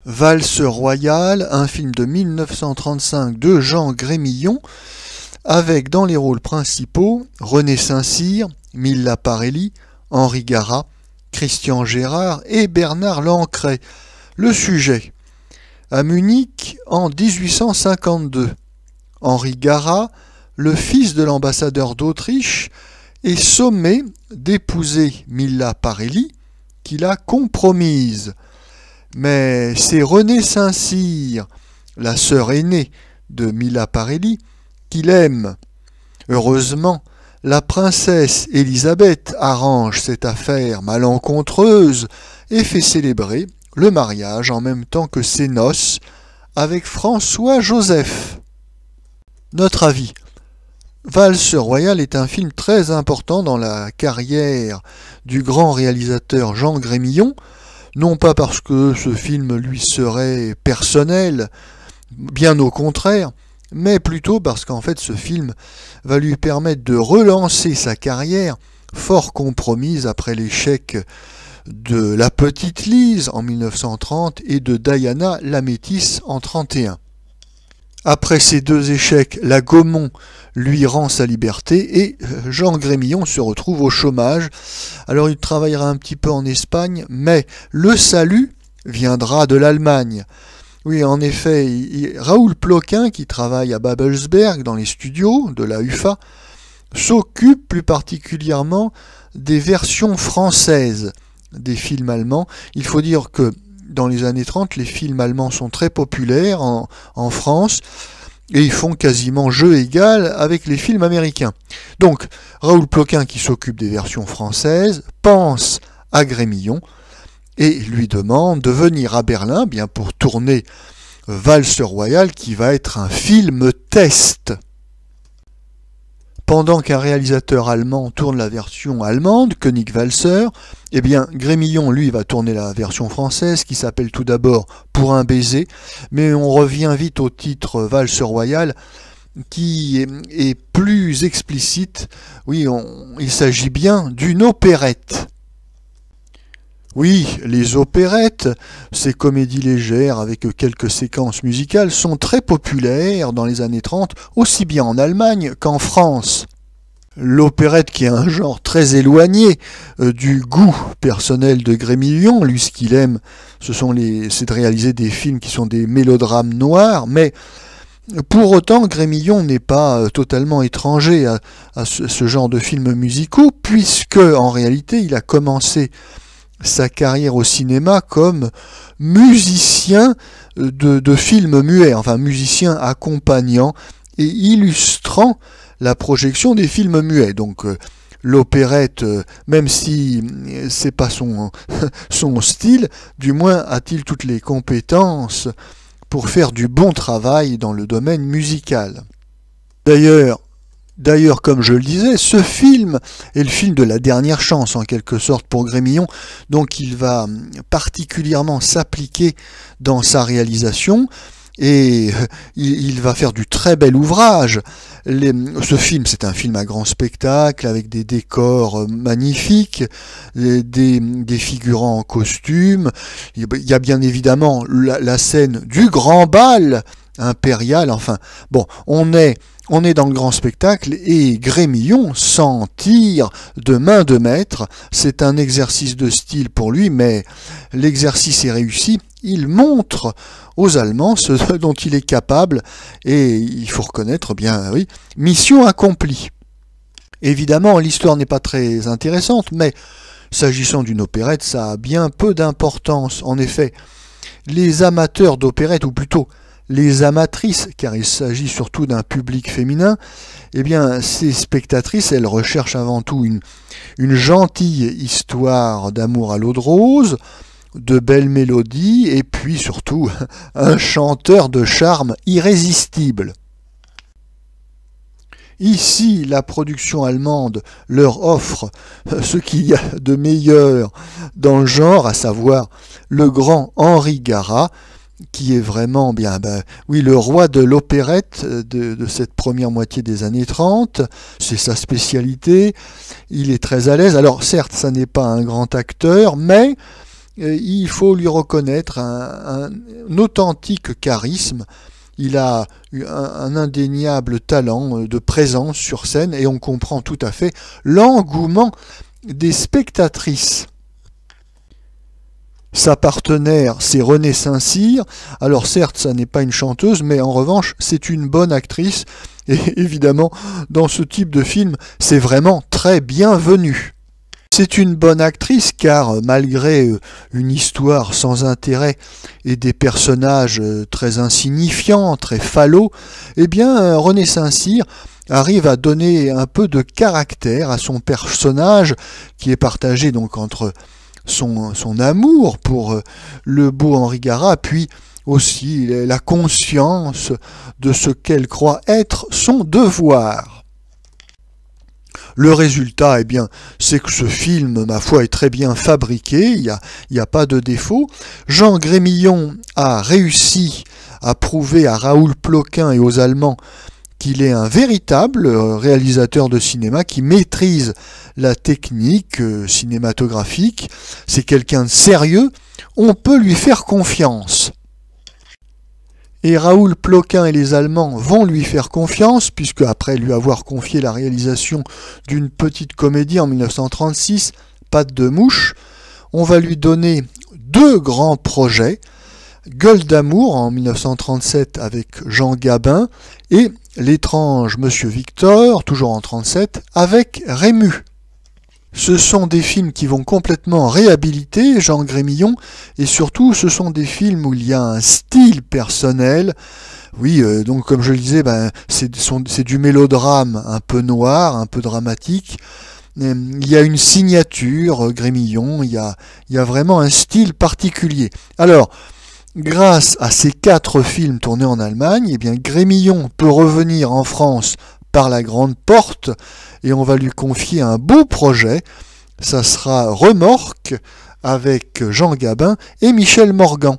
Valse royale, un film de 1935 de Jean Grémillon, avec dans les rôles principaux René Saint-Cyr, Milla Parelli, Henri Garat, Christian Gérard et Bernard Lancret. Le sujet: à Munich en 1852, Henri Garat, le fils de l'ambassadeur d'Autriche, est sommé d'épouser Milla Parelli, qu'il a compromise. Mais c'est René Saint-Cyr, la sœur aînée de Milla Parelli, qu'il aime. Heureusement, la princesse Élisabeth arrange cette affaire malencontreuse et fait célébrer le mariage en même temps que ses noces avec François-Joseph. Notre avis: Valse royale est un film très important dans la carrière du grand réalisateur Jean Grémillon, non pas parce que ce film lui serait personnel, bien au contraire, mais plutôt parce qu'en fait ce film va lui permettre de relancer sa carrière, fort compromise après l'échec de La Petite Lise en 1930 et de Diana la Métisse en 1931. Après ces deux échecs, la Gaumont lui rend sa liberté et Jean Grémillon se retrouve au chômage. Alors il travaillera un petit peu en Espagne, mais le salut viendra de l'Allemagne. Oui, en effet, Raoul Ploquin, qui travaille à Babelsberg dans les studios de la UFA, s'occupe plus particulièrement des versions françaises des films allemands. Il faut dire que dans les années 30, les films allemands sont très populaires en France et ils font quasiment jeu égal avec les films américains. Donc, Raoul Ploquin, qui s'occupe des versions françaises, pense à Grémillon et lui demande de venir à Berlin bien pour tourner Valse royale, qui va être un film test. Pendant qu'un réalisateur allemand tourne la version allemande, König-Walzer, eh bien Grémillon, lui, va tourner la version française, qui s'appelle tout d'abord Pour un baiser, mais on revient vite au titre Valse royale, qui est plus explicite. Oui, il s'agit bien d'une opérette. Oui, les opérettes, ces comédies légères avec quelques séquences musicales, sont très populaires dans les années 30, aussi bien en Allemagne qu'en France. L'opérette, qui est un genre très éloigné du goût personnel de Grémillon, lui ce qu'il aime, c'est de réaliser des films qui sont des mélodrames noirs, mais pour autant Grémillon n'est pas totalement étranger à ce genre de films musicaux, puisque en réalité il a commencé sa carrière au cinéma comme musicien de films muets, enfin musicien accompagnant et illustrant la projection des films muets. Donc l'opérette, même si c'est pas son style, du moins a-t-il toutes les compétences pour faire du bon travail dans le domaine musical. D'ailleurs, comme je le disais, ce film est le film de la dernière chance, en quelque sorte, pour Grémillon, donc il va particulièrement s'appliquer dans sa réalisation, et il va faire du très bel ouvrage. Ce film, c'est un film à grand spectacle, avec des décors magnifiques, des figurants en costume. Il y a bien évidemment la scène du grand bal impérial. Enfin, bon, on est dans le grand spectacle et Grémillon s'en tire de main de maître. C'est un exercice de style pour lui, mais l'exercice est réussi. Il montre aux Allemands ce dont il est capable et il faut reconnaître, bien oui, mission accomplie. Évidemment, l'histoire n'est pas très intéressante, mais s'agissant d'une opérette, ça a bien peu d'importance. En effet, les amateurs d'opérette, ou plutôt les amatrices, car il s'agit surtout d'un public féminin, eh bien, ces spectatrices, elles recherchent avant tout une gentille histoire d'amour à l'eau de rose, de belles mélodies, et puis surtout un chanteur de charme irrésistible. Ici, la production allemande leur offre ce qu'il y a de meilleur dans le genre, à savoir le grand Henri Garat, qui est vraiment le roi de l'opérette de cette première moitié des années 30. C'est sa spécialité, il est très à l'aise. Alors certes, ça n'est pas un grand acteur, mais il faut lui reconnaître un authentique charisme. Il a un indéniable talent de présence sur scène et on comprend tout à fait l'engouement des spectatrices. Sa partenaire, c'est Renée Saint-Cyr. Alors certes, ça n'est pas une chanteuse, mais en revanche, c'est une bonne actrice. Et évidemment, dans ce type de film, c'est vraiment très bienvenu. C'est une bonne actrice car malgré une histoire sans intérêt et des personnages très insignifiants, très fallot, eh bien Renée Saint-Cyr arrive à donner un peu de caractère à son personnage qui est partagé donc entre son amour pour le beau Henri Garat, puis aussi la conscience de ce qu'elle croit être son devoir. Le résultat, eh bien, c'est que ce film, ma foi, est très bien fabriqué, il n'y a pas de défaut. Jean Grémillon a réussi à prouver à Raoul Ploquin et aux Allemands qu'il est un véritable réalisateur de cinéma qui maîtrise la technique cinématographique. C'est quelqu'un de sérieux, on peut lui faire confiance. Et Raoul Ploquin et les Allemands vont lui faire confiance, puisque après lui avoir confié la réalisation d'une petite comédie en 1936, Pattes de mouche, on va lui donner 2 grands projets, Gueule d'amour en 1937 avec Jean Gabin et L'étrange Monsieur Victor, toujours en 1937, avec Rému. Ce sont des films qui vont complètement réhabiliter Jean Grémillon et surtout ce sont des films où il y a un style personnel. Oui, donc comme je le disais, c'est du mélodrame un peu noir, un peu dramatique. Il y a une signature Grémillon, il y a vraiment un style particulier. Alors, grâce à ces 4 films tournés en Allemagne, eh bien Grémillon peut revenir en France par la grande porte et on va lui confier un beau projet. Ça sera Remorque avec Jean Gabin et Michel Morgan.